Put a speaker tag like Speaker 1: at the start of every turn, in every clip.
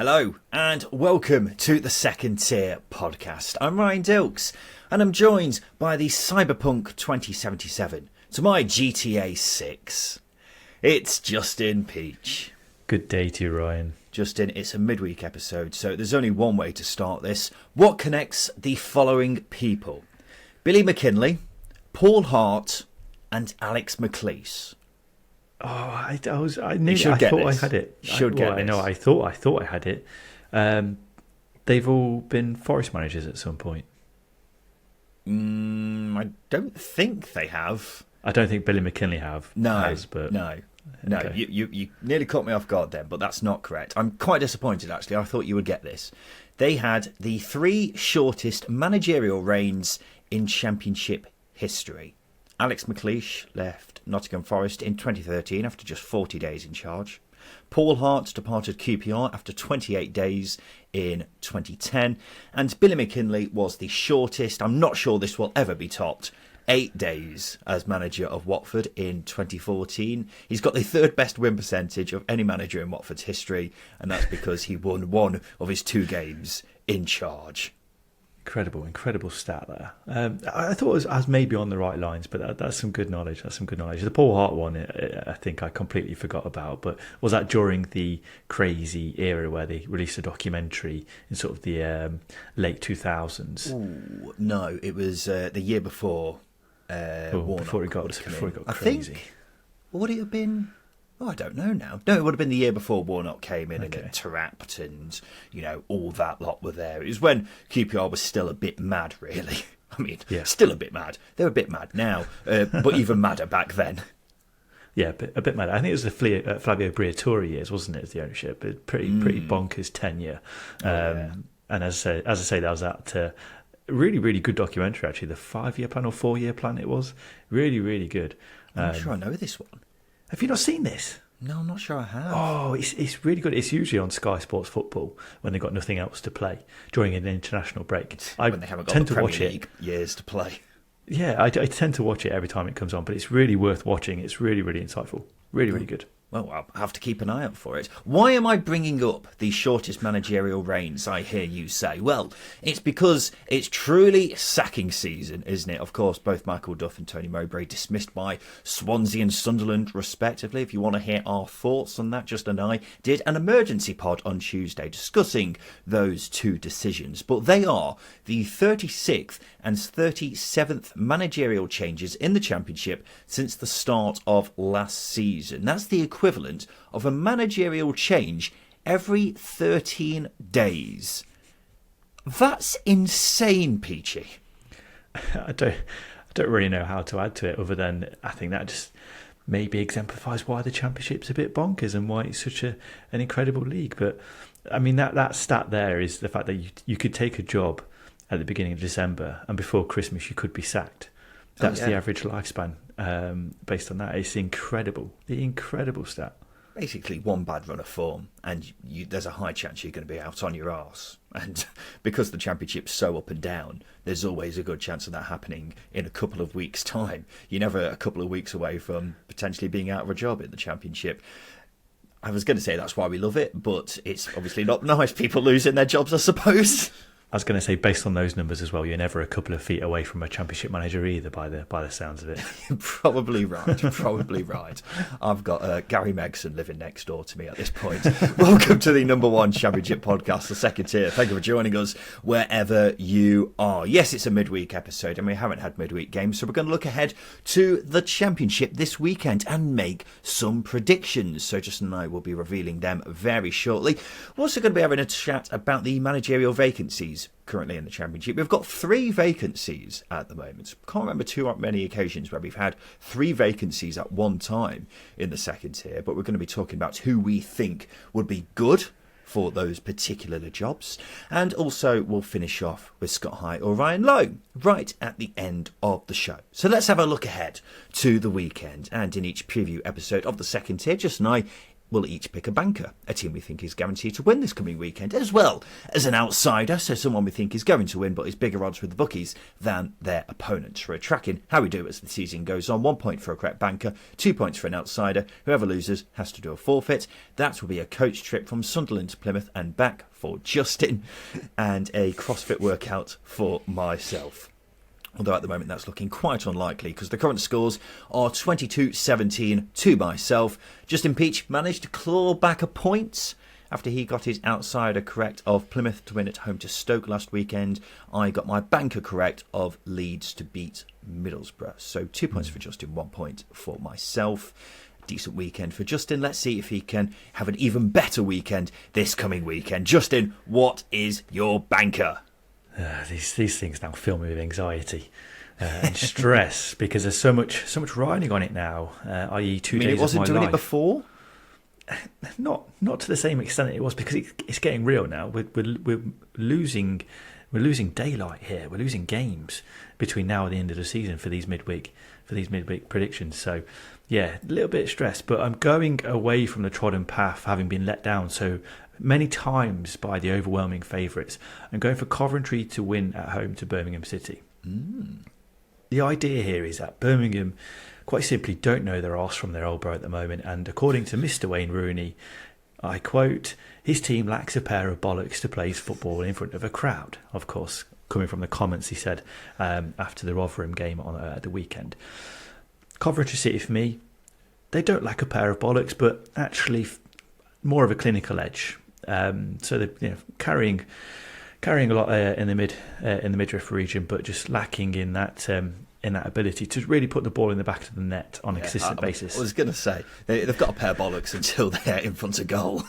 Speaker 1: Hello and welcome to the Second Tier podcast. I'm Ryan Dilks and I'm joined by the Cyberpunk 2077 to my GTA 6. It's Justin Peach.
Speaker 2: Good day to you, Ryan.
Speaker 1: Justin, it's a midweek episode, so there's only one way to start this. What connects the following people? Billy McKinlay, Paul Hart and Alex McLeish.
Speaker 2: Oh, I thought I had it. I thought I had it. They've all been Forest managers at some point.
Speaker 1: I don't think they have.
Speaker 2: I don't think Billy McKinlay
Speaker 1: No.
Speaker 2: Okay.
Speaker 1: You nearly caught me off guard then, but that's not correct. I'm quite disappointed, actually. I thought you would get this. They had the three shortest managerial reigns in Championship history. Alex McLeish left Nottingham Forest in 2013 after just 40 days in charge. Paul Hart departed QPR after 28 days in 2010. And Billy McKinlay was the shortest, I'm not sure this will ever be topped, 8 days as manager of Watford in 2014. He's got the third best win percentage of any manager in Watford's history, and that's because he won one of his 2 games in charge.
Speaker 2: Incredible stat there. I thought I was maybe on the right lines, but that's some good knowledge. The Paul Hart one, I think I completely forgot about. But was that during the crazy era where they released a documentary in sort of the late 2000s?
Speaker 1: Ooh, no, it was the year before.
Speaker 2: Before it got crazy.
Speaker 1: I think. Would it have been? Oh, I don't know now. No, it would have been the year before Warnock came in and got trapped and, all that lot were there. It was when QPR was still a bit mad, really. I mean, Still a bit mad. They're a bit mad now, but even madder back then.
Speaker 2: Yeah, a bit mad. I think it was the Flavio Briatore years, wasn't it, as the ownership? Pretty bonkers tenure. And as I say, that was that really good documentary, actually. The 5-year plan or 4-year plan it was. Really good.
Speaker 1: I'm not sure I know this one.
Speaker 2: Have you not seen this?
Speaker 1: No, I'm not sure I have.
Speaker 2: Oh, it's really good. It's usually on Sky Sports Football when they've got nothing else to play during an international break.
Speaker 1: When they haven't got the Premier League years to play.
Speaker 2: Yeah, I tend to watch it every time it comes on, but it's really worth watching. It's really insightful. Really good.
Speaker 1: Well, I'll have to keep an eye out for it. Why am I bringing up the shortest managerial reigns, I hear you say? Well, it's because it's truly sacking season, isn't it? Of course, both Michael Duff and Tony Mowbray dismissed by Swansea and Sunderland, respectively. If you want to hear our thoughts on that, Justin and I did an emergency pod on Tuesday discussing those two decisions. But they are the 36th and 37th managerial changes in the Championship since the start of last season. That's the equivalent of a managerial change every 13 days. That's insane, Peachy.
Speaker 2: I don't really know how to add to it other than I think that just maybe exemplifies why the Championship's a bit bonkers and why it's such an incredible league. But I mean that stat there is the fact that you could take a job at the beginning of December and before Christmas you could be sacked. That's the average lifespan based on that. It's incredible. The incredible stat.
Speaker 1: Basically, one bad run of form and there's a high chance you're going to be out on your arse. And because the Championship's so up and down, there's always a good chance of that happening in a couple of weeks' time. You're never a couple of weeks away from potentially being out of a job in the Championship. I was going to say that's why we love it, but it's obviously not nice people losing their jobs, I suppose.
Speaker 2: I was going to say, based on those numbers as well, you're never a couple of feet away from a Championship manager either, by the sounds of it.
Speaker 1: Probably right. I've got Gary Megson living next door to me at this point. Welcome to the number one Championship podcast, the Second Tier. Thank you for joining us wherever you are. Yes, it's a midweek episode, and we haven't had midweek games, so we're going to look ahead to the Championship this weekend and make some predictions. So Justin and I will be revealing them very shortly. We're also going to be having a chat about the managerial vacancies currently in the Championship. We've got 3 vacancies at the moment. Can't remember too many occasions where we've had 3 vacancies at one time in the Second Tier, but we're going to be talking about who we think would be good for those particular jobs. And also we'll finish off with Scott High or Ryan Lowe right at the end of the show. So let's have a look ahead to the weekend. And in each preview episode of the Second Tier, Justin and I we'll each pick a banker, a team we think is guaranteed to win this coming weekend, as well as an outsider, so someone we think is going to win but is bigger odds with the bookies than their opponents. For a tracking how we do as the season goes on, 1 point for a correct banker, 2 points for an outsider. Whoever loses has to do a forfeit. That will be a coach trip from Sunderland to Plymouth and back for Justin, and a CrossFit workout for myself. Although at the moment that's looking quite unlikely because the current scores are 22-17 to myself. Justin Peach managed to claw back a point after he got his outsider correct of Plymouth to win at home to Stoke last weekend. I got my banker correct of Leeds to beat Middlesbrough. So 2 points for Justin, 1 point for myself. Decent weekend for Justin. Let's see if he can have an even better weekend this coming weekend. Justin, what is your banker?
Speaker 2: These things now fill me with anxiety and stress because there's so much riding on it now. I.e., 2 days of my life.
Speaker 1: It wasn't doing it before.
Speaker 2: Not to the same extent it was because it's getting real now. We're losing daylight here. We're losing games between now and the end of the season for these midweek predictions. So yeah, a little bit stressed, but I'm going away from the trodden path, having been let down so many times by the overwhelming favourites. I'm going for Coventry to win at home to Birmingham City. The idea here is that Birmingham quite simply don't know their arse from their elbow at the moment, and according to Mr. Wayne Rooney, I quote, his team lacks a pair of bollocks to play football in front of a crowd. Of course, coming from the comments he said after the Rotherham game on the weekend. Coventry City, for me, they don't lack a pair of bollocks, but actually more of a clinical edge. So they're carrying a lot in the midriff region, but just lacking in that ability to really put the ball in the back of the net on a consistent basis.
Speaker 1: I was going to say they've got a pair of bollocks until they're in front of goal.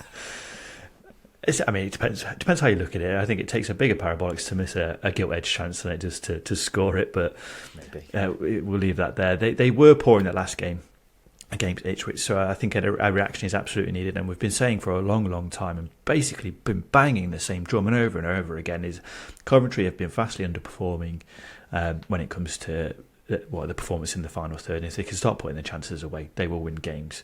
Speaker 2: It depends how you look at it. I think it takes a bigger pair of bollocks to miss a gilt-edged chance than it does to score it, but maybe we'll leave that there. They were poor in that last game against Ipswich, so I think a reaction is absolutely needed, and we've been saying for a long time and basically been banging the same drum and over again is Coventry have been vastly underperforming when it comes to the performance in the final third, and if they can start putting their chances away, they will win games.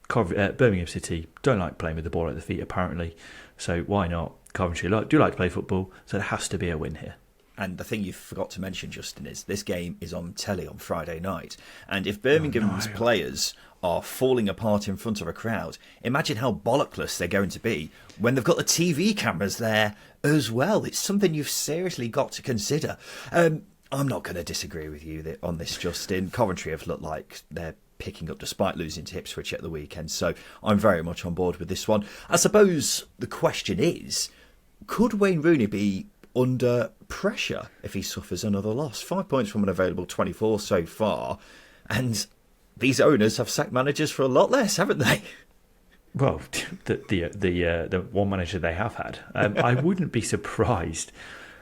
Speaker 2: Birmingham City don't like playing with the ball at the feet apparently, so why not? Coventry do like to play football, so there has to be a win here. And
Speaker 1: the thing you forgot to mention, Justin, is this game is on telly on Friday night. And if Birmingham's players are falling apart in front of a crowd, imagine how bollockless they're going to be when they've got the TV cameras there as well. It's something you've seriously got to consider. I'm not going to disagree with you on this, Justin. Coventry have looked like they're picking up despite losing to Ipswich at the weekend. So I'm very much on board with this one. I suppose the question is, could Wayne Rooney be under pressure if he suffers another loss? 5 points from an available 24 so far, and these owners have sacked managers for a lot less, haven't they?
Speaker 2: Well, the one manager they have had, I wouldn't be surprised,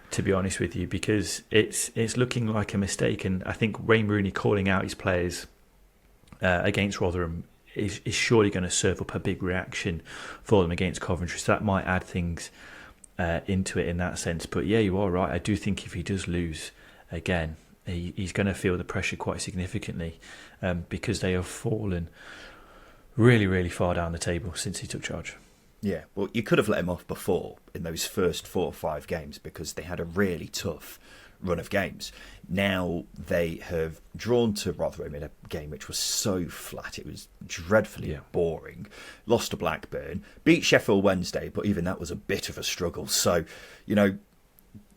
Speaker 2: to be honest with you, because it's looking like a mistake, and I think Wayne Rooney calling out his players against Rotherham is surely going to serve up a big reaction for them against Coventry, so that might add things into it in that sense. But yeah, you are right. I do think if he does lose again, he's going to feel the pressure quite significantly because they have fallen really far down the table since he took charge.
Speaker 1: Yeah, well, you could have let him off before in those first 4 or 5 games because they had a really tough run of games. Now they have drawn to Rotherham in a game which was so flat, it was dreadfully boring. Lost to Blackburn, beat Sheffield Wednesday, but even that was a bit of a struggle. So,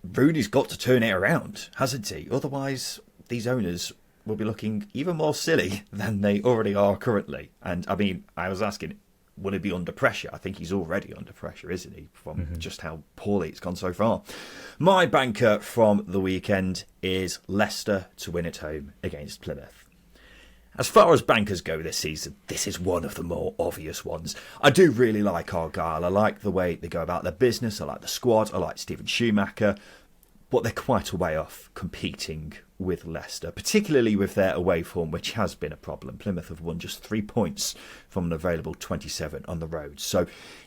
Speaker 1: Rooney's got to turn it around, hasn't he? Otherwise, these owners will be looking even more silly than they already are currently. And I mean, I was asking, will he be under pressure? I think he's already under pressure, isn't he, from just how poorly it's gone so far. My banker from the weekend is Leicester to win at home against Plymouth. As far as bankers go this season, this is one of the more obvious ones. I do really like Argyle. I like the way they go about their business. I like the squad. I like Stephen Schumacher. But they're quite a way off competing with Leicester, particularly with their away form, which has been a problem. Plymouth have won just 3 points from an available 27 on the road. So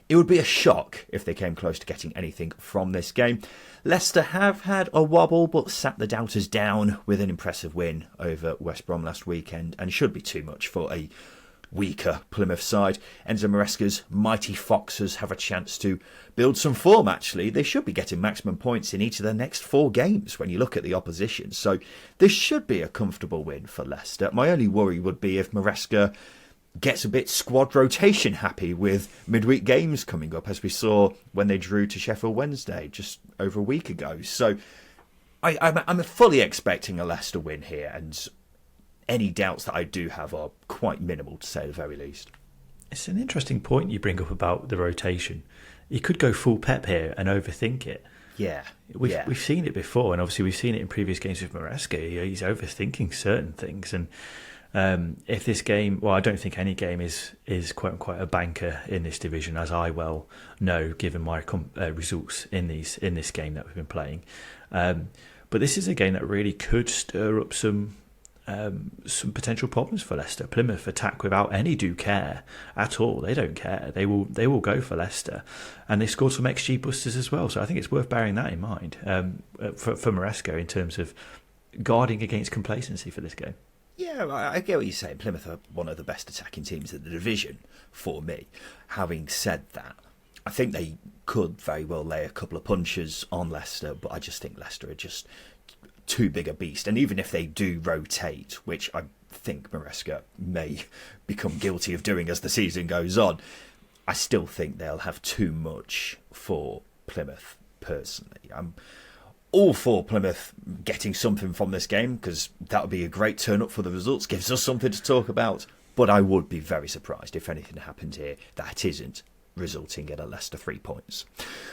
Speaker 1: it would be a shock if they came close to getting anything from this game. Leicester have had a wobble, but sat the doubters down with an impressive win over West Brom last weekend, and should be too much for a weaker Plymouth side. Enzo Maresca's mighty Foxes have a chance to build some form, actually. They should be getting maximum points in each of their next 4 games when you look at the opposition. So this should be a comfortable win for Leicester. My only worry would be if Maresca gets a bit squad rotation happy with midweek games coming up, as we saw when they drew to Sheffield Wednesday just over a week ago. So I'm fully expecting a Leicester win here, and any doubts that I do have are quite minimal, to say the very least.
Speaker 2: It's an interesting point you bring up about the rotation. You could go full Pep here and overthink it.
Speaker 1: Yeah.
Speaker 2: We've seen it before, and obviously we've seen it in previous games with Maresca. He's overthinking certain things, and if this game, well, I don't think any game is quote unquote a banker in this division, as I well know, given my results in this game that we've been playing. But this is a game that really could stir up some potential problems for Leicester. Plymouth attack without any do care at all. They don't care. They will go for Leicester, and they scored some XG busters as well. So I think it's worth bearing that in mind for Maresca in terms of guarding against complacency for this game.
Speaker 1: Yeah, I get what you're saying. Plymouth are one of the best attacking teams in the division for me. Having said that, I think they could very well lay a couple of punches on Leicester, but I just think Leicester are just too big a beast. And even if they do rotate, which I think Maresca may become guilty of doing as the season goes on, I still think they'll have too much for Plymouth, personally. I'm all for Plymouth getting something from this game, because that would be a great turn up for the results, gives us something to talk about. But I would be very surprised if anything happened here that isn't resulting in a Leicester 3 points.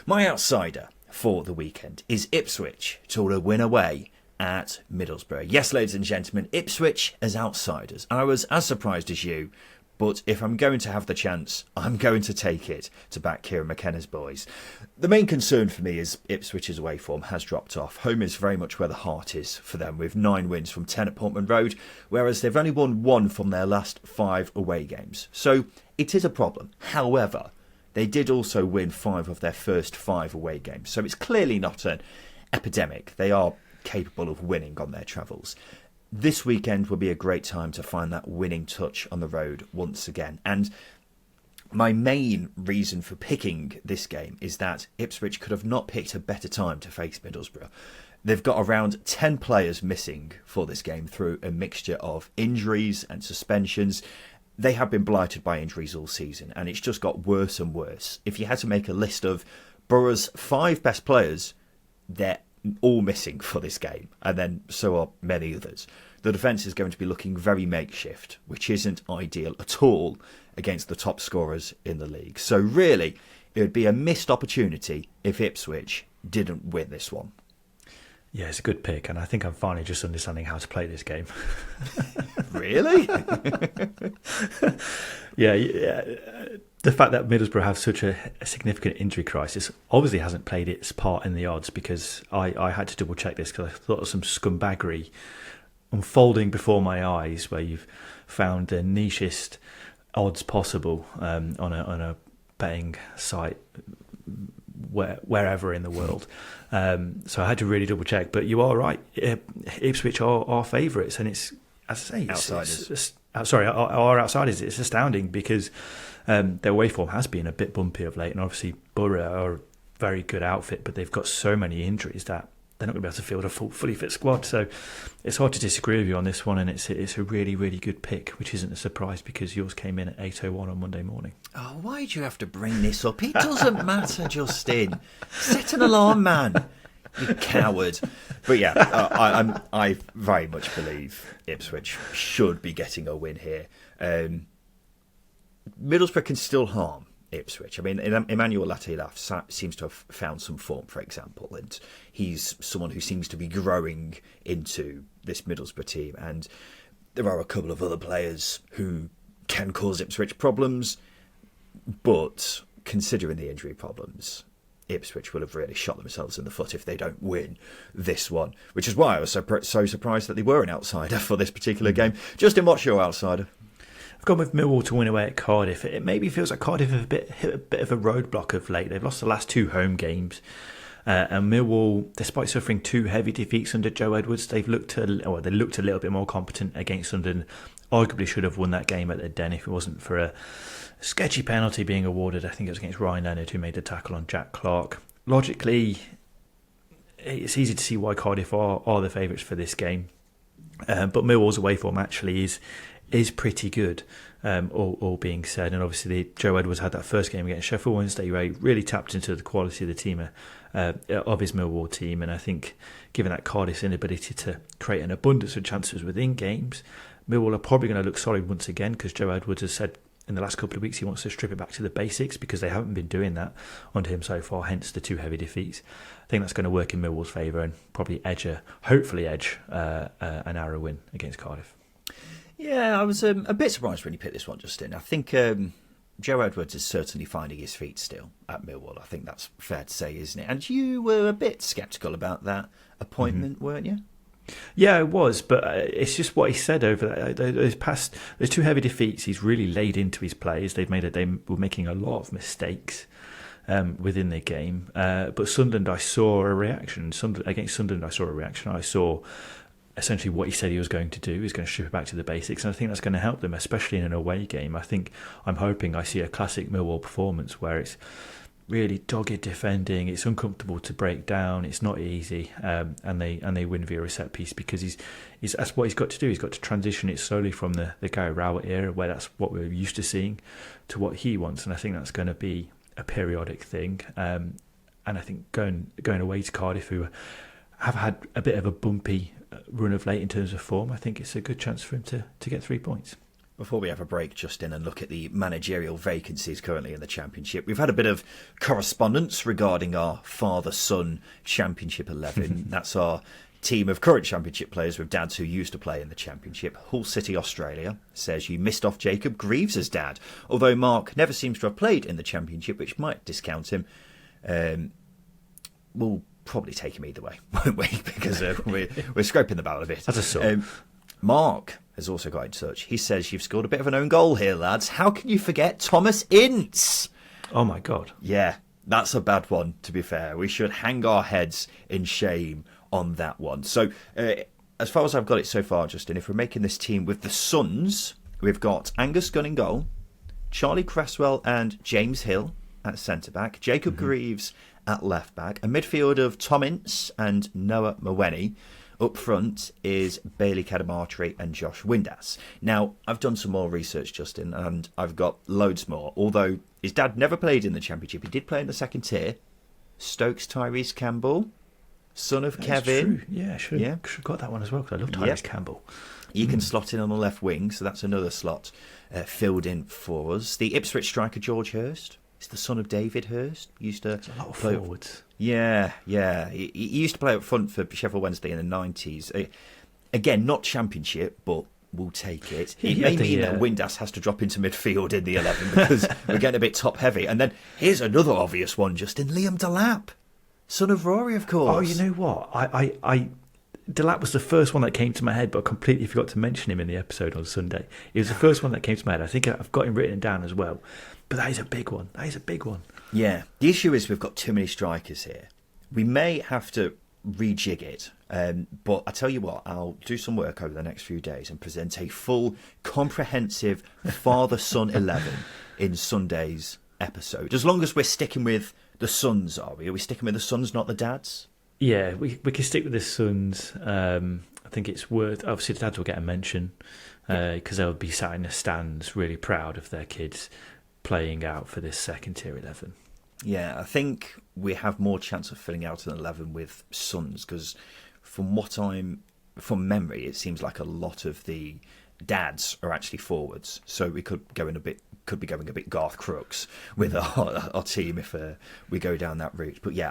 Speaker 1: My outsider for the weekend is Ipswich to win away at Middlesbrough. Yes, ladies and gentlemen, Ipswich as outsiders. I was as surprised as you, but if I'm going to have the chance, I'm going to take it to back Kieran McKenna's boys. The main concern for me is Ipswich's away form has dropped off. Home is very much where the heart is for them, with 9 wins from 10 at Portman Road, whereas they've only won 1 from their last 5 away games. So it is a problem. However, they did also win 5 of their first 5 away games. So it's clearly not an epidemic. They are capable of winning on their travels. This weekend will be a great time to find that winning touch on the road once again. And my main reason for picking this game is that Ipswich could have not picked a better time to face Middlesbrough. They've got around 10 players missing for this game through a mixture of injuries and suspensions. They have been blighted by injuries all season, and it's just got worse and worse. If you had to make a list of Borough's 5 best players, they're all missing for this game, and then so are many others. The defence is going to be looking very makeshift, which isn't ideal at all against the top scorers in the league. So really, it would be a missed opportunity if Ipswich didn't win this one.
Speaker 2: Yeah, it's a good pick, and I think I'm finally just understanding how to play this game.
Speaker 1: Really?
Speaker 2: Yeah. The fact that Middlesbrough have such a significant injury crisis obviously hasn't played its part in the odds, because I had to double check this because I thought of some scumbaggery unfolding before my eyes, where you've found the nichest odds possible on a betting site wherever in the world. So I had to really double check. But you are right. Ipswich are favourites, and it's, as I say,
Speaker 1: outsiders.
Speaker 2: Our outsiders. It's astounding because their away form has been a bit bumpy of late, and obviously Borough are a very good outfit, but they've got so many injuries that they're not going to be able to field a fully fit squad. So it's hard to disagree with you on this one, and it's a really, really good pick, which isn't a surprise because yours came in at 8:01 on Monday morning.
Speaker 1: Oh, why do you have to bring this up? It doesn't matter, Justin. Set an alarm, man. You coward. But yeah, I very much believe Ipswich should be getting a win here. Middlesbrough can still harm Ipswich. I mean, Emmanuel Latilaf seems to have found some form, for example, and he's someone who seems to be growing into this Middlesbrough team. And there are a couple of other players who can cause Ipswich problems, but considering the injury problems, Ipswich will have really shot themselves in the foot if they don't win this one, which is why I was so surprised that they were an outsider for this particular game. Justin, what's your outsider?
Speaker 2: I've gone with Millwall to win away at Cardiff. It maybe feels like Cardiff have hit a bit of a roadblock of late. They've lost the last 2 home games. And Millwall, despite suffering 2 heavy defeats under Joe Edwards, they looked a little bit more competent against Sunderland arguably should have won that game at the Den if it wasn't for a sketchy penalty being awarded. I think it was against Ryan Leonard, who made the tackle on Jack Clark. Logically, it's easy to see why Cardiff are the favourites for this game. But Millwall's away form actually is pretty good, all being said. And obviously, Joe Edwards had that first game against Sheffield Wednesday, where he really tapped into the quality of the team, of his Millwall team. And I think, given that Cardiff's inability to create an abundance of chances within games, Millwall are probably going to look solid once again, because Joe Edwards has said in the last couple of weeks he wants to strip it back to the basics, because they haven't been doing that under him so far, hence the 2 heavy defeats. I think that's going to work in Millwall's favour and probably hopefully edge an narrow win against Cardiff.
Speaker 1: Yeah, I was a bit surprised when you picked this one, Justin. I think Joe Edwards is certainly finding his feet still at Millwall. I think that's fair to say, isn't it? And you were a bit sceptical about that appointment, weren't you?
Speaker 2: Yeah, it was, but it's just what he said over those 2 heavy defeats. He's really laid into his players. They were making a lot of mistakes within the game. But Sunderland, I saw a reaction. Against Sunderland, I saw a reaction. I saw essentially what he said he was going to do. He's going to strip it back to the basics, and I think that's going to help them, especially in an away game. I'm hoping I see a classic Millwall performance where it's really dogged defending. It's uncomfortable to break down. It's not easy, and they win via a set piece, because that's what he's got to do. He's got to transition it slowly from the Gary Rowett era, where that's what we're used to seeing, to what he wants, and I think that's going to be a periodic thing. And I think going away to Cardiff, who have had a bit of a bumpy run of late in terms of form, I think it's a good chance for him to get 3 points.
Speaker 1: Before we have a break, Justin, and look at the managerial vacancies currently in the Championship, we've had a bit of correspondence regarding our father-son Championship 11. That's our team of current Championship players with dads who used to play in the Championship. Hull City, Australia, says you missed off Jacob Greaves' dad, although Mark never seems to have played in the Championship, which might discount him. We'll probably take him either way, won't we? Because we're scraping the barrel a bit.
Speaker 2: That's a sort.
Speaker 1: Mark has also got in touch. He says, you've scored a bit of an own goal here, lads. How can you forget Thomas Ince?
Speaker 2: Oh, my God.
Speaker 1: Yeah, that's a bad one, to be fair. We should hang our heads in shame on that one. So, as far as I've got it so far, Justin, if we're making this team with the Suns, we've got Angus Gunn in goal, Charlie Cresswell and James Hill at centre-back, Jacob Greaves at left-back, a midfield of Tom Ince and Noah Mawene. Up front is Bailey Cadamartri and Josh Windass. Now, I've done some more research, Justin, and I've got loads more. Although his dad never played in the Championship, he did play in the second tier. Stokes Tyrese Campbell, son of Kevin.
Speaker 2: True. Yeah, I should have got that one as well, because I love Tyrese Campbell.
Speaker 1: You can slot in on the left wing, so that's another slot filled in for us. The Ipswich striker George Hurst. He's the son of David Hurst. He used to
Speaker 2: a lot of
Speaker 1: play
Speaker 2: forwards.
Speaker 1: Yeah. He used to play up front for Sheffield Wednesday in the 90s. Again, not Championship, but we'll take it. It may mean that Windass has to drop into midfield in the 11 because we're getting a bit top heavy. And then here's another obvious one, Justin. Liam Delap, son of Rory, of course.
Speaker 2: Oh, you know what? Delap was the first one that came to my head, but I completely forgot to mention him in the episode on Sunday. It was the first one that came to my head. I think I've got him written down as well. But that is a big one.
Speaker 1: Yeah. The issue is we've got too many strikers here. We may have to rejig it. But I tell you what, I'll do some work over the next few days and present a full, comprehensive father-son 11 in Sunday's episode. As long as we're sticking with the sons, are we? Are we sticking with the sons, not the dads?
Speaker 2: Yeah, we can stick with the sons. I think it's worth... Obviously, the dads will get a mention because they'll be sat in the stands really proud of their kids playing out for this second tier 11.
Speaker 1: Yeah, I think we have more chance of filling out an 11 with sons because from memory, it seems like a lot of the dads are actually forwards. So we could be going a bit Garth Crooks with our team if we go down that route. But yeah,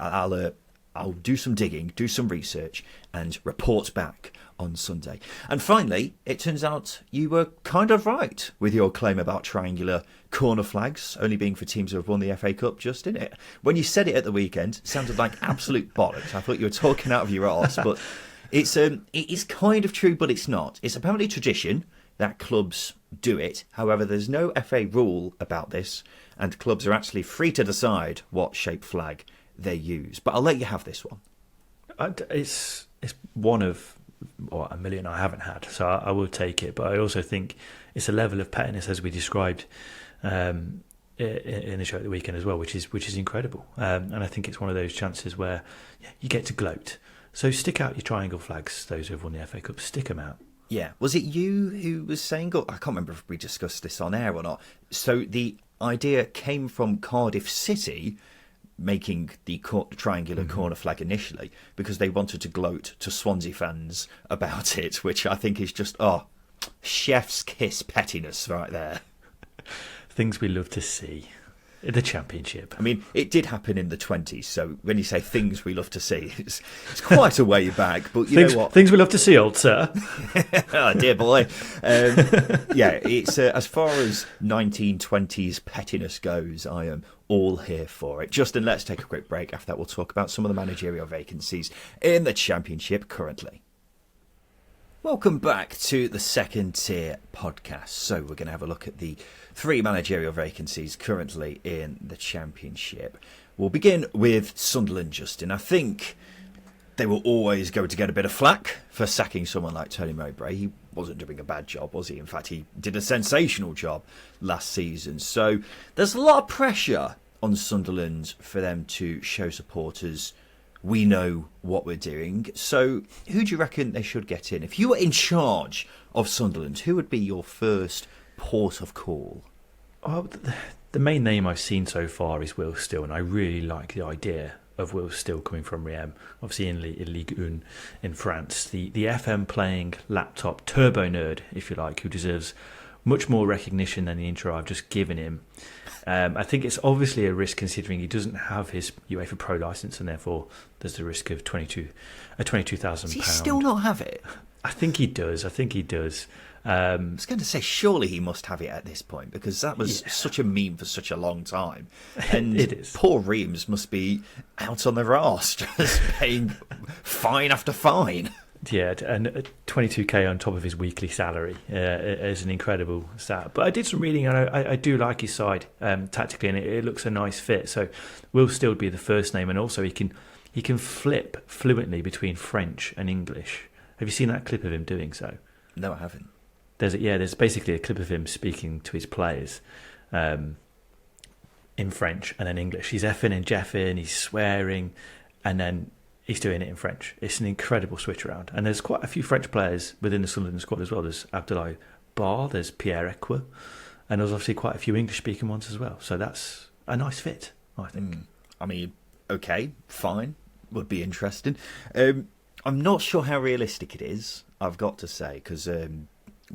Speaker 1: I'll do some digging, do some research, and report back on Sunday. And finally, it turns out you were kind of right with your claim about triangular corner flags only being for teams who have won the FA Cup, Justin. When you said it at the weekend, it sounded like absolute bollocks. I thought you were talking out of your arse, but it is kind of true, but it's not. It's apparently tradition that clubs do it. However, there's no FA rule about this, and clubs are actually free to decide what shape flag they use. But I'll let you have this one.
Speaker 2: It's one of or a million I haven't had. So I will take it. But I also think it's a level of pettiness, as we described in the show at the weekend as well, which is incredible. And I think it's one of those chances where you get to gloat. So stick out your triangle flags, those who have won the FA Cup, stick them out.
Speaker 1: Yeah. Was it you who was saying, I can't remember if we discussed this on air or not. So the idea came from Cardiff City making the triangular corner flag initially because they wanted to gloat to Swansea fans about it, which I think is just, chef's kiss pettiness right there.
Speaker 2: Things we love to see. The Championship.
Speaker 1: I mean, it did happen in the 20s, so when you say things we love to see, it's quite a way back, but you know what?
Speaker 2: Things we love to see, old sir.
Speaker 1: Oh, dear boy. It's as far as 1920s pettiness goes, I am all here for it. Justin, let's take a quick break. After that, we'll talk about some of the managerial vacancies in the Championship currently. Welcome back to the Second Tier podcast. So we're going to have a look at the 3 managerial vacancies currently in the Championship. We'll begin with Sunderland, Justin. I think they were always going to get a bit of flack for sacking someone like Tony Mowbray. He wasn't doing a bad job, was he? In fact, he did a sensational job last season. So there's a lot of pressure on Sunderland for them to show supporters we know what we're doing. So who do you reckon they should get in? If you were in charge of Sunderland, who would be your first port of call?
Speaker 2: Oh, the main name I've seen so far is Will Still, and I really like the idea of Will Still coming from Riem, obviously in Ligue 1 in France. The FM playing laptop turbo nerd, if you like, who deserves much more recognition than the intro I've just given him. I think it's obviously a risk considering he doesn't have his UEFA Pro licence, and therefore there's the risk of £22,000. Does
Speaker 1: he still not have it?
Speaker 2: I think he does.
Speaker 1: I was going to say, surely he must have it at this point, because that was such a meme for such a long time. And
Speaker 2: it is.
Speaker 1: Poor Reams must be out on their arse, just paying fine after fine.
Speaker 2: Yeah, and 22k on top of his weekly salary is an incredible stat. But I did some reading, and I do like his side tactically, and it looks a nice fit. So will still be the first name, and also he can flip fluently between French and English. Have you seen that clip of him doing so?
Speaker 1: No, I haven't.
Speaker 2: There's basically a clip of him speaking to his players in French and then English. He's effing and jeffing, he's swearing, and then he's doing it in French. It's an incredible switch around. And there's quite a few French players within the Sunderland squad as well. There's Abdoulaye Bar, there's Pierre Equa, and there's obviously quite a few English-speaking ones as well. So that's a nice fit, I think.
Speaker 1: I mean, okay, fine. Would be interesting. I'm not sure how realistic it is, I've got to say, because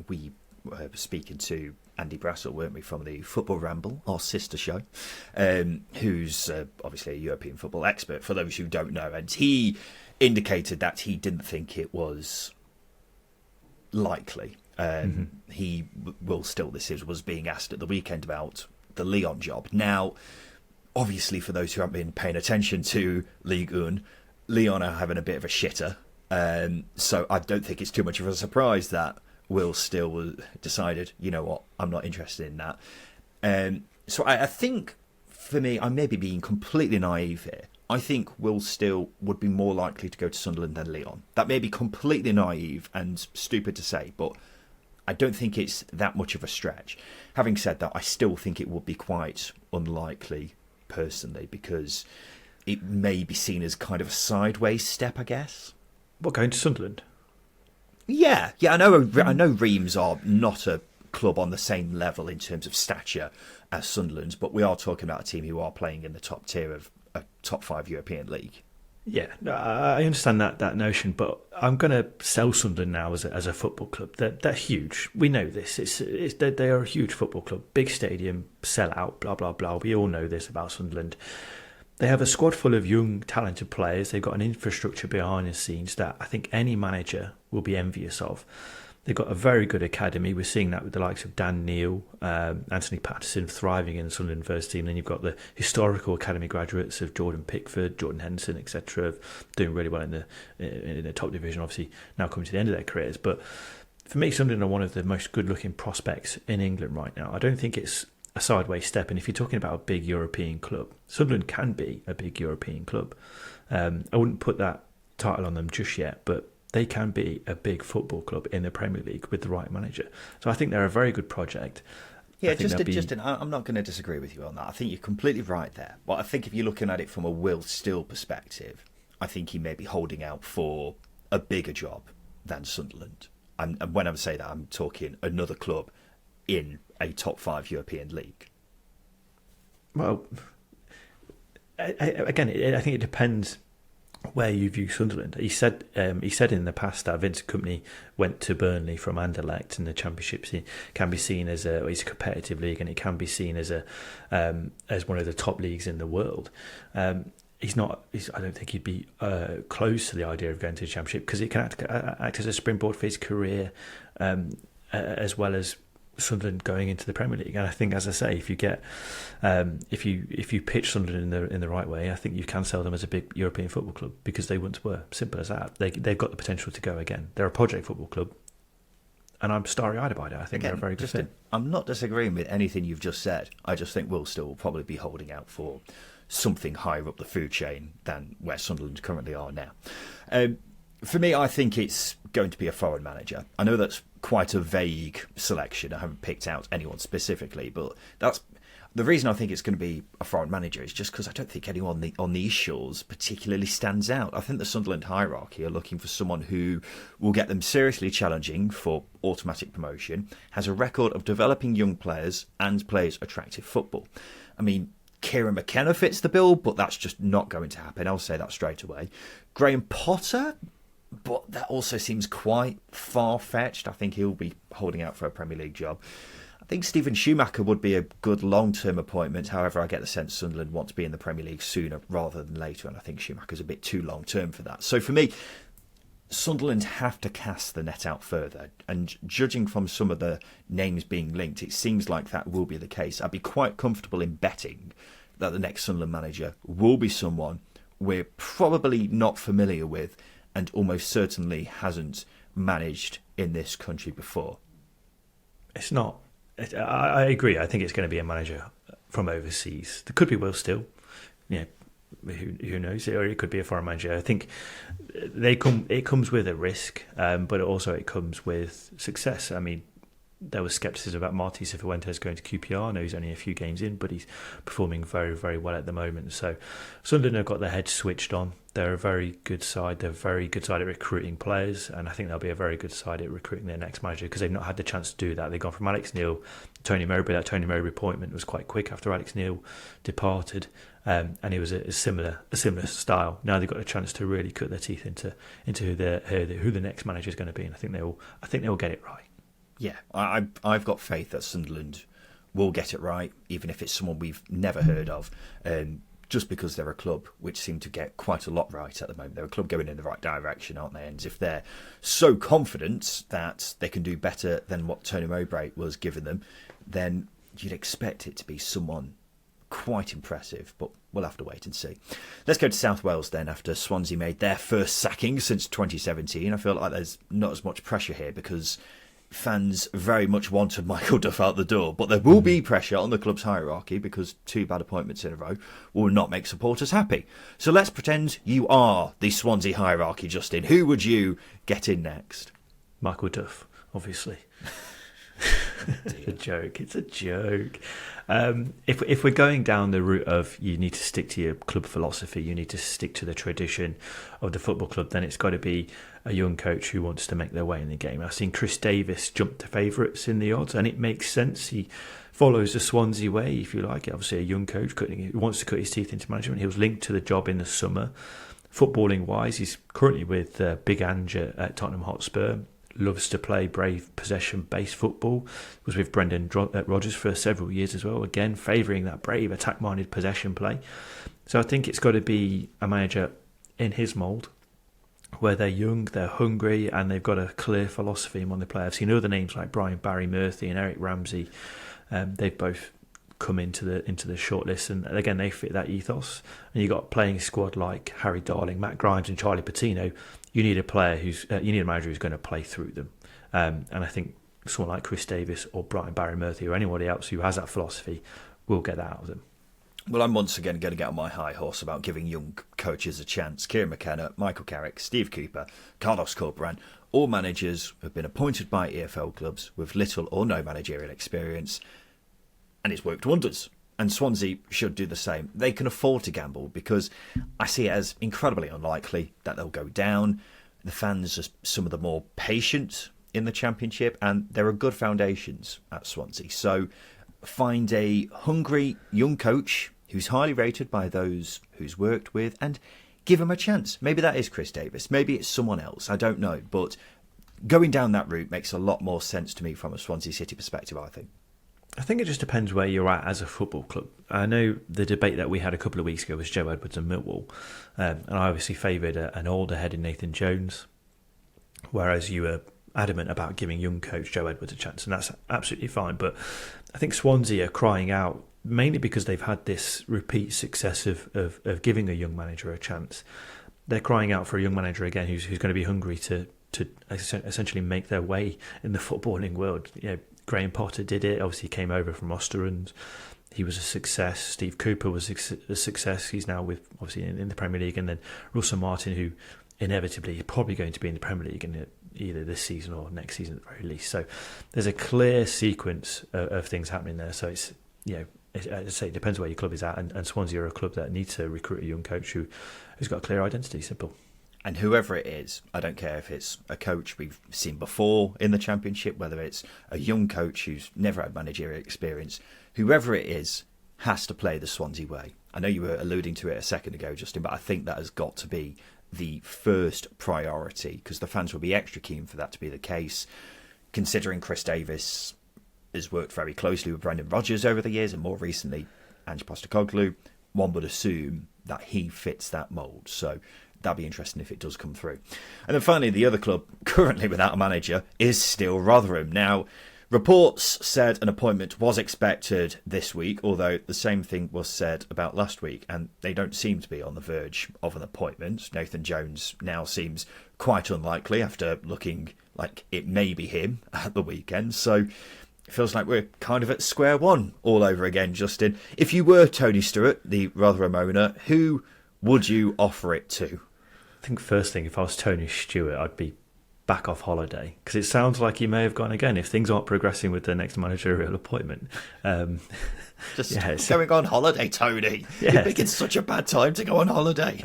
Speaker 1: we were speaking to Andy Brassel, weren't we, from the Football Ramble, our sister show, who's obviously a European football expert, for those who don't know. And he indicated that he didn't think it was likely. He will still, was being asked at the weekend about the Lyon job. Now, obviously, for those who haven't been paying attention to Ligue 1, Lyon are having a bit of a shitter. So I don't think it's too much of a surprise that Will Still decided, you know what, I'm not interested in that. So I think, for me, I may be being completely naive here. I think Will Still would be more likely to go to Sunderland than Lyon. That may be completely naive and stupid to say, but I don't think it's that much of a stretch. Having said that, I still think it would be quite unlikely, personally, because it may be seen as kind of a sideways step, I guess.
Speaker 2: What, going to Sunderland?
Speaker 1: Yeah, I know Reims are not a club on the same level in terms of stature as Sunderland's, but we are talking about a team who are playing in the top tier of a top 5 European league. Yeah,
Speaker 2: I understand that notion, but I'm going to sell Sunderland now as a football club. They're huge. We know this. They are a huge football club, big stadium, sell out, blah blah blah. We all know this about Sunderland. They have a squad full of young, talented players. They've got an infrastructure behind the scenes that I think any manager will be envious of. They've got a very good academy. We're seeing that with the likes of Dan Neil, Anthony Patterson thriving in the Sunderland first team. Then you've got the historical academy graduates of Jordan Pickford, Jordan Henderson, etc., doing really well in the top division, obviously now coming to the end of their careers. But for me, Sunderland are one of the most good-looking prospects in England right now. I don't think it's a sideways step. And if you're talking about a big European club, Sunderland can be a big European club. I wouldn't put that title on them just yet, but they can be a big football club in the Premier League with the right manager. So I think they're a very good project.
Speaker 1: Yeah, Justin, I'm not going to disagree with you on that. I think you're completely right there. But I think if you're looking at it from a Will Still perspective, I think he may be holding out for a bigger job than Sunderland. And when I say that, I'm talking another club in a top 5 European league.
Speaker 2: Well, I think it depends where you view Sunderland. He said in the past that Vincent Kompany went to Burnley from Anderlecht, and the Championship can be seen as it's a competitive league, and it can be seen as one of the top leagues in the world. I don't think he'd be close to the idea of going to the Championship, because it can act as a springboard for his career, as well as Sunderland going into the Premier League. And I think, as I say, if you get if you pitch Sunderland in the right way, I think you can sell them as a big European football club, because they once were. Simple as that. They've got the potential to go again. They're a project football club, and I'm starry-eyed about it. I think they're a very good fit.
Speaker 1: I'm not disagreeing with anything you've just said. I just think Will Still will probably be holding out for something higher up the food chain than where Sunderland currently are now. For me, I think it's going to be a foreign manager. I know that's quite a vague selection. I haven't picked out anyone specifically, but that's the reason I think it's going to be a foreign manager is just because I don't think anyone on these shores particularly stands out. I think the Sunderland hierarchy are looking for someone who will get them seriously challenging for automatic promotion, has a record of developing young players, and plays attractive football. I mean, Kieran McKenna fits the bill, but that's just not going to happen. I'll say that straight away. Graham Potter, but that also seems quite far-fetched. I think he'll be holding out for a Premier League job. I think Stephen Schumacher would be a good long-term appointment. However, I get the sense Sunderland want to be in the Premier League sooner rather than later, and I think Schumacher's a bit too long-term for that. So for me, Sunderland have to cast the net out further, and judging from some of the names being linked, it seems like that will be the case. I'd be quite comfortable in betting that the next Sunderland manager will be someone we're probably not familiar with, and almost certainly hasn't managed in this country before.
Speaker 2: It's not. I agree. I think it's going to be a manager from overseas. There could be Will Still. Yeah, who knows? Or it could be a foreign manager. I think it comes with a risk, but also it comes with success. I mean, there was scepticism about Martí Cifuentes going to QPR. I know he's only a few games in, but he's performing very, very well at the moment. So Sunderland have got their heads switched on. They're a very good side. They're a very good side at recruiting players, and I think they'll be a very good side at recruiting their next manager, because they've not had the chance to do that. They've gone from Alex Neil to Tony Mowbray. That Tony Mowbray appointment was quite quick after Alex Neil departed, and it was a similar style. Now they've got a chance to really cut their teeth into who the next manager is going to be, and I think they'll get it right.
Speaker 1: Yeah, I've got faith that Sunderland will get it right, even if it's someone we've never heard of, just because they're a club which seem to get quite a lot right at the moment. They're a club going in the right direction, aren't they? And if they're so confident that they can do better than what Tony Mowbray was giving them, then you'd expect it to be someone quite impressive, but we'll have to wait and see. Let's go to South Wales then. After Swansea made their first sacking since 2017, I feel like there's not as much pressure here, because fans very much wanted Michael Duff out the door, but there will be pressure on the club's hierarchy, because 2 bad appointments in a row will not make supporters happy. So let's pretend you are the Swansea hierarchy, Justin. Who would you get in next?
Speaker 2: Michael Duff, obviously. It's a joke. If we're going down the route of you need to stick to your club philosophy, you need to stick to the tradition of the football club, then it's got to be a young coach who wants to make their way in the game. I've seen Chris Davis jump to favourites in the odds, and it makes sense. He follows the Swansea way, if you like. Obviously a young coach who wants to cut his teeth into management. He was linked to the job in the summer. Footballing wise, he's currently with Big Ange at Tottenham Hotspur. Loves to play brave possession-based football. Was with Brendan Rodgers for several years as well. Again, favouring that brave attack-minded possession play. So I think it's got to be a manager in his mould, where they're young, they're hungry, and they've got a clear philosophy among the players. I've seen other names like Barry Murphy and Eric Ramsey. They've both come into the shortlist, and again they fit that ethos. And you got a playing squad like Harry Darling, Matt Grimes, and Charlie Patino. You need a manager who's going to play through them. And I think someone like Chris Davis or Barry Murphy or anybody else who has that philosophy will get that out of them.
Speaker 1: Well, I'm once again going to get on my high horse about giving young coaches a chance. Kieran McKenna, Michael Carrick, Steve Cooper, Carlos Corberán, all managers who have been appointed by EFL clubs with little or no managerial experience, and it's worked wonders. And Swansea should do the same. They can afford to gamble because I see it as incredibly unlikely that they'll go down. The fans are some of the more patient in the Championship, and there are good foundations at Swansea. So find a hungry young coach who's highly rated by those who's worked with and give him a chance. Maybe that is Chris Davis. Maybe it's someone else. I don't know. But going down that route makes a lot more sense to me from a Swansea City perspective, I think.
Speaker 2: I think it just depends where you're at as a football club. I know the debate that we had a couple of weeks ago was Joe Edwards and Millwall, and I obviously favoured an older head in Nathan Jones, whereas you were adamant about giving young coach Joe Edwards a chance, and that's absolutely fine. But I think Swansea are crying out mainly because they've had this repeat success of giving a young manager a chance. They're crying out for a young manager again who's going to be hungry to essentially make their way in the footballing world. You know, Graham Potter did it. Obviously, he came over from Osterund. He was a success. Steve Cooper was a success. He's now with obviously in the Premier League, and then Russell Martin, who inevitably is probably going to be in the Premier League in either this season or next season at the very least. So there's a clear sequence of things happening there. So it's, you know, as I say, it depends where your club is at, and Swansea are a club that needs to recruit a young coach who's got a clear identity. Simple.
Speaker 1: And whoever it is, I don't care if it's a coach we've seen before in the Championship, whether it's a young coach who's never had managerial experience, whoever it is has to play the Swansea way. I know you were alluding to it a second ago, Justin, but I think that has got to be the first priority, because the fans will be extra keen for that to be the case, considering Chris Davis has worked very closely with Brendan Rodgers over the years, and more recently Ange Postecoglou. One would assume that he fits that mould. So that'd be interesting if it does come through. And then finally, the other club currently without a manager is still Rotherham. Now, reports said an appointment was expected this week, although the same thing was said about last week, and they don't seem to be on the verge of an appointment. Nathan Jones now seems quite unlikely after looking like it may be him at the weekend. So it feels like we're kind of at square one all over again, Justin. If you were Tony Stewart, the Rotherham owner, who would you offer it to?
Speaker 2: I think first thing, if I was Tony Stewart, I'd be back off holiday, because it sounds like he may have gone again if things aren't progressing with the next managerial appointment.
Speaker 1: Going on holiday, Tony. Yeah. You think it's such a bad time to go on holiday?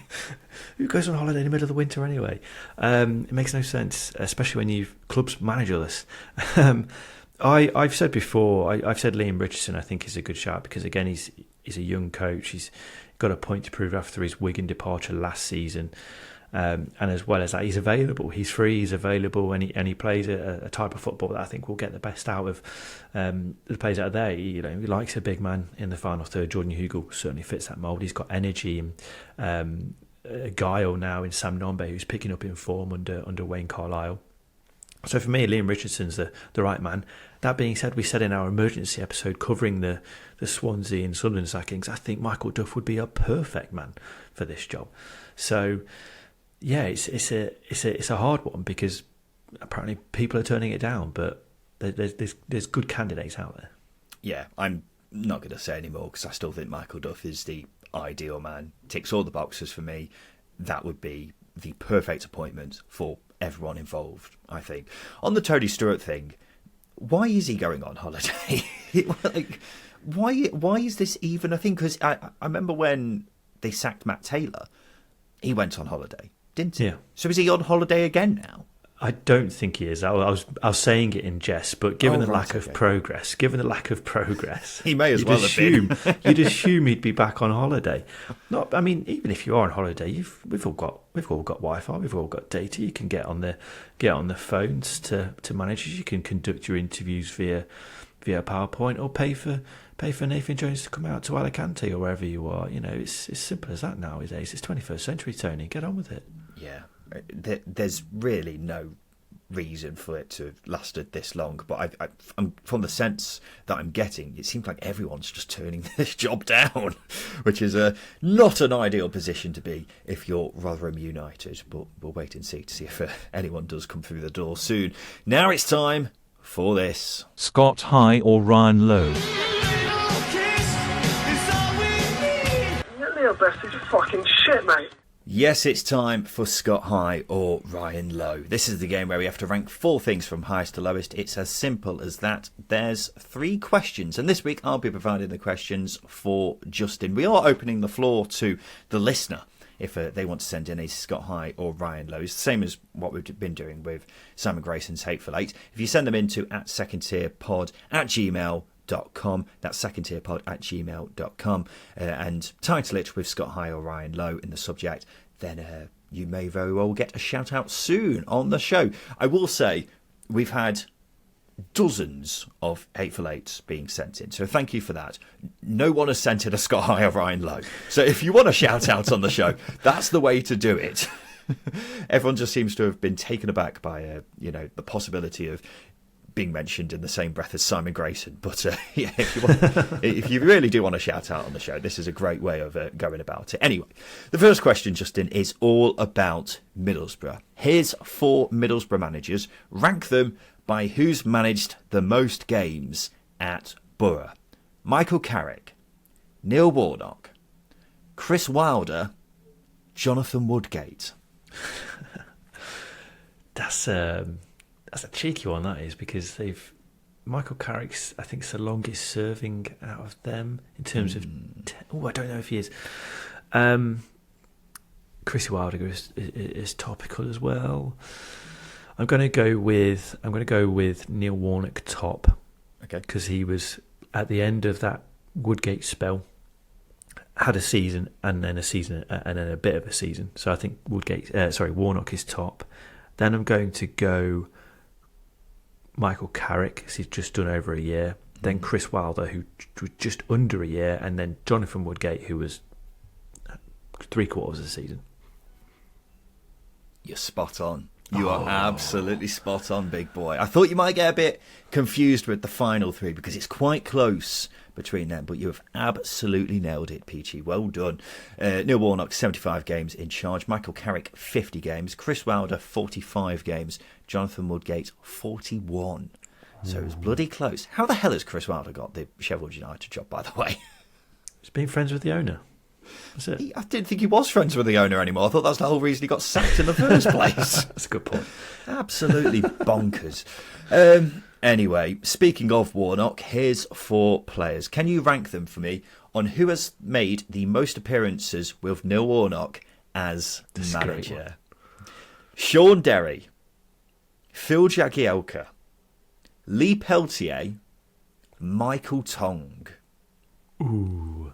Speaker 2: Who goes on holiday in the middle of the winter anyway? It makes no sense, especially when you've clubs managerless. I've said before, I've said Liam Richardson I think is a good shout, because again he's a young coach. He's got a point to prove after his Wigan departure last season. And as well as that, he's available. He's free. He's available, and he plays a type of football that I think will get the best out of the players out there. He likes a big man in the final third. Jordan Hugill certainly fits that mould. He's got energy and guile now in Sam Nombe, who's picking up in form under Wayne Carlisle. So for me, Liam Richardson's the right man. That being said, we said in our emergency episode covering the Swansea and Sunderland sackings, I think Michael Duff would be a perfect man for this job. So yeah, it's a hard one, because apparently people are turning it down, but there's good candidates out there.
Speaker 1: Yeah, I'm not going to say any more, because I still think Michael Duff is the ideal man. Ticks all the boxes for me. That would be the perfect appointment for everyone involved, I think. On the Tony Stewart thing, why is he going on holiday? Why is this even a thing? Because I remember when they sacked Matt Taylor, he went on holiday, didn't he?
Speaker 2: Yeah.
Speaker 1: So is he on holiday again now?
Speaker 2: I don't think he is. I was saying it in jest, but given the lack of progress,
Speaker 1: he may as well have been.
Speaker 2: You'd assume he'd be back on holiday. Even if you are on holiday, we've all got Wi-Fi, we've all got data. You can get on the phones to managers. You can conduct your interviews via PowerPoint, or pay for Nathan Jones to come out to Alicante or wherever you are. It's as simple as that nowadays. It's 21st century, Tony. Get on with it.
Speaker 1: Yeah. There's really no reason for it to have lasted this long, but I'm from the sense that I'm getting, it seems like everyone's just turning this job down, which is not an ideal position to be if you're Rotherham United, but we'll wait and see to see if anyone does come through the door soon. Now it's time for this.
Speaker 3: Scott High or Ryan Lowe?
Speaker 4: Neil Best is fucking shit, mate.
Speaker 1: Yes, it's time for Scott High or Ryan Low. This is the game where we have to rank 4 things from highest to lowest. It's as simple as that. There's 3 questions, and this week I'll be providing the questions for Justin. We are opening the floor to the listener if they want to send in a Scott High or Ryan Low. It's the same as what we've been doing with Simon Grayson's Hateful Eight. If you send them into @secondtierpod@gmail.com, that's secondtierpod@gmail.com, and title it with Scott High or Ryan Low in the subject, then you may very well get a shout out soon on the show. I will say we've had dozens of Hateful Eights being sent in, so thank you for that. No one has sent in a Scott High or Ryan Low, so if you want a shout out on the show, that's the way to do it. Everyone just seems to have been taken aback by the possibility of being mentioned in the same breath as Simon Grayson. But yeah, if you really do want to shout out on the show, this is a great way of going about it. Anyway, the first question, Justin, is all about Middlesbrough. Here's 4 Middlesbrough managers. Rank them by who's managed the most games at Borough. Michael Carrick, Neil Warnock, Chris Wilder, Jonathan Woodgate.
Speaker 2: That's a cheeky one, that is, because Michael Carrick's, I think, is the longest serving out of them in terms of. I don't know if he is. Chris Wilder is topical as well. I'm going to go with Neil Warnock top.
Speaker 1: Okay,
Speaker 2: because he was at the end of that Woodgate spell, had a season and then a season and then a bit of a season. So I think Warnock is top. Then I'm going to go Michael Carrick, because he's just done over a year. Then Chris Wilder, who was just under a year, and then Jonathan Woodgate, who was 3/4 of the season.
Speaker 1: You're spot on. You are absolutely spot on, big boy. I thought you might get a bit confused with the final 3 because it's quite close between them, but you have absolutely nailed it, Peachy. Well done. Neil Warnock, 75 games in charge. Michael Carrick, 50 games. Chris Wilder, 45 games. Jonathan Woodgate, 41. So it was bloody close. How the hell has Chris Wilder got the Sheffield United job, by the way?
Speaker 2: He's been friends with the owner. That's it.
Speaker 1: I didn't think he was friends with the owner anymore. I thought that's the whole reason he got sacked in the first place.
Speaker 2: That's a good point.
Speaker 1: Absolutely bonkers. Anyway, speaking of Warnock, here's 4 players. Can you rank them for me on who has made the most appearances with Neil Warnock as manager? Sean Derry, Phil Jagielka, Lee Peltier, Michael Tong.
Speaker 2: Ooh.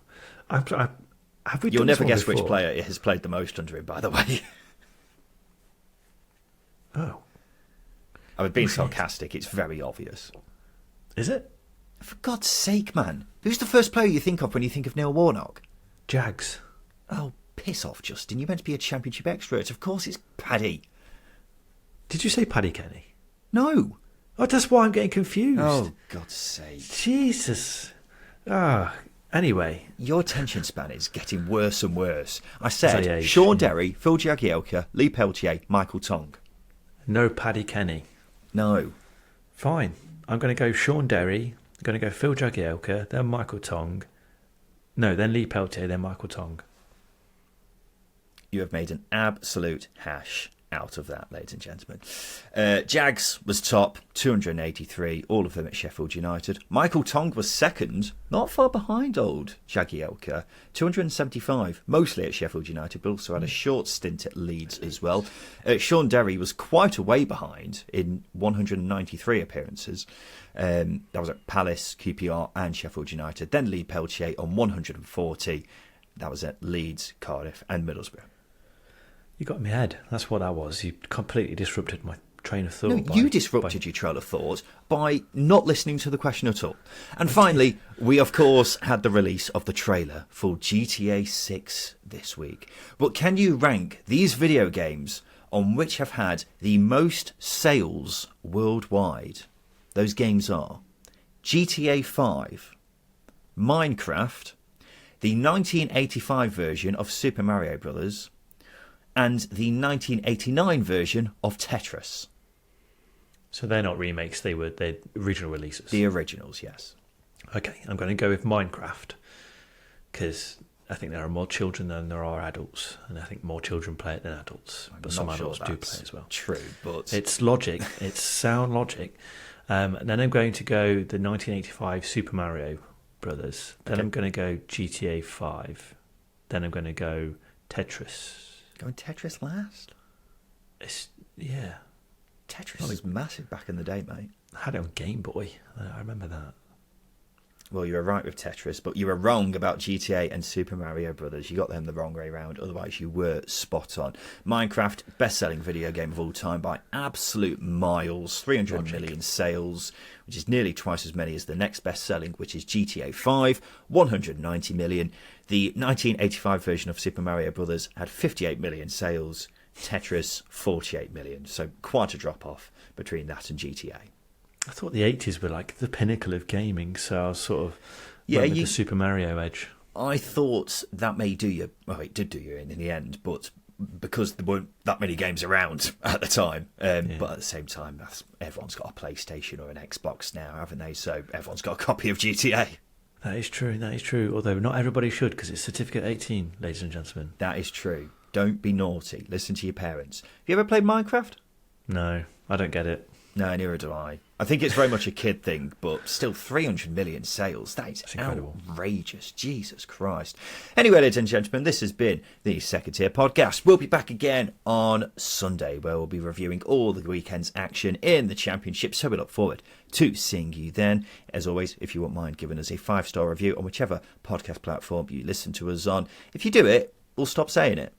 Speaker 1: You'll never guess which player has played the most under him, by the way.
Speaker 2: Oh.
Speaker 1: I was being sarcastic. It's very obvious.
Speaker 2: Is it?
Speaker 1: For God's sake, man. Who's the first player you think of when you think of Neil Warnock?
Speaker 2: Jags.
Speaker 1: Oh, piss off, Justin. You're meant to be a championship expert. Of course it's Paddy.
Speaker 2: Did you say Paddy Kenny?
Speaker 1: No.
Speaker 2: Oh, that's why I'm getting confused.
Speaker 1: Oh, God's sake.
Speaker 2: Jesus. Anyway.
Speaker 1: Your attention span is getting worse and worse. I said Sean Derry, Phil Jagielka, Lee Peltier, Michael Tong.
Speaker 2: No Paddy Kenny.
Speaker 1: No.
Speaker 2: Fine. I'm going to go Sean Derry. I'm going to go Phil Jagielka, then Michael Tong. No, then Lee Peltier, then Michael Tong.
Speaker 1: You have made an absolute hash out of that, ladies and gentlemen. Jags was top, 283, all of them at Sheffield United. Michael Tong was second, not far behind old Jagielka, 275, mostly at Sheffield United, but also had a short stint at Leeds as well. Sean Derry was quite a way behind in 193 appearances. That was at Palace, QPR and Sheffield United. Then Lee Peltier on 140. That was at Leeds, Cardiff and Middlesbrough.
Speaker 2: You got in my head. That's what that was. You completely disrupted my train of thought.
Speaker 1: No, you disrupted your trail of thought by not listening to the question at all. And finally, we of course had the release of the trailer for GTA 6 this week. But can you rank these video games on which have had the most sales worldwide? Those games are GTA 5, Minecraft, the 1985 version of Super Mario Bros., and the 1989 version of Tetris.
Speaker 2: So they're not remakes, they're original releases.
Speaker 1: The originals, yes.
Speaker 2: Okay, I'm going to go with Minecraft, because I think there are more children than there are adults, and I think more children play it than adults. But some adults do play as well.
Speaker 1: True, but
Speaker 2: it's logic. It's sound logic. And then I'm going to go the 1985 Super Mario Brothers. Then I'm going to go GTA 5. Then I'm going to go Tetris.
Speaker 1: Going Tetris last?
Speaker 2: Yeah.
Speaker 1: Tetris was massive back in the day, mate.
Speaker 2: I had it on Game Boy. I remember that.
Speaker 1: Well, you were right with Tetris, but you were wrong about GTA and Super Mario Brothers. You got them the wrong way round. Otherwise, you were spot on. Minecraft, best-selling video game of all time by absolute miles. 300 million sales, which is nearly twice as many as the next best-selling, which is GTA 5, 190 million. The 1985 version of Super Mario Brothers had 58 million sales. Tetris, 48 million. So quite a drop-off between that and GTA.
Speaker 2: I thought the 80s were like the pinnacle of gaming, so I was sort of went with the Super Mario edge. I
Speaker 1: thought that may do you, well, it did do you in the end, but because there weren't that many games around at the time. But at the same time, everyone's got a PlayStation or an Xbox now, haven't they? So everyone's got a copy of GTA.
Speaker 2: That is true. Although not everybody should, because it's Certificate 18, ladies and gentlemen.
Speaker 1: That is true. Don't be naughty. Listen to your parents. Have you ever played Minecraft?
Speaker 2: No, I don't get it.
Speaker 1: No, neither do I. I think it's very much a kid thing, but still 300 million sales. That's incredible. Outrageous. Jesus Christ. Anyway, ladies and gentlemen, this has been the Second Tier Podcast. We'll be back again on Sunday, where we'll be reviewing all the weekend's action in the Championship, so we look forward to seeing you then. As always, if you wouldn't mind giving us a 5-star review on whichever podcast platform you listen to us on. If you do it, we'll stop saying it.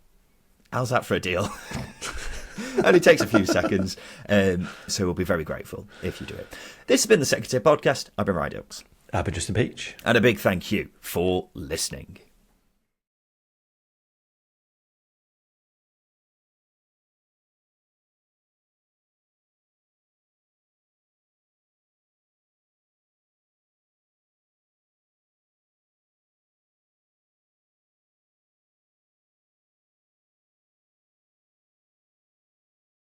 Speaker 1: How's that for a deal? Only takes a few seconds, so we'll be very grateful if you do it. This has been the Second Tier Podcast. I've been Ryan Dilks.
Speaker 2: I've been Justin Peach.
Speaker 1: And a big thank you for listening.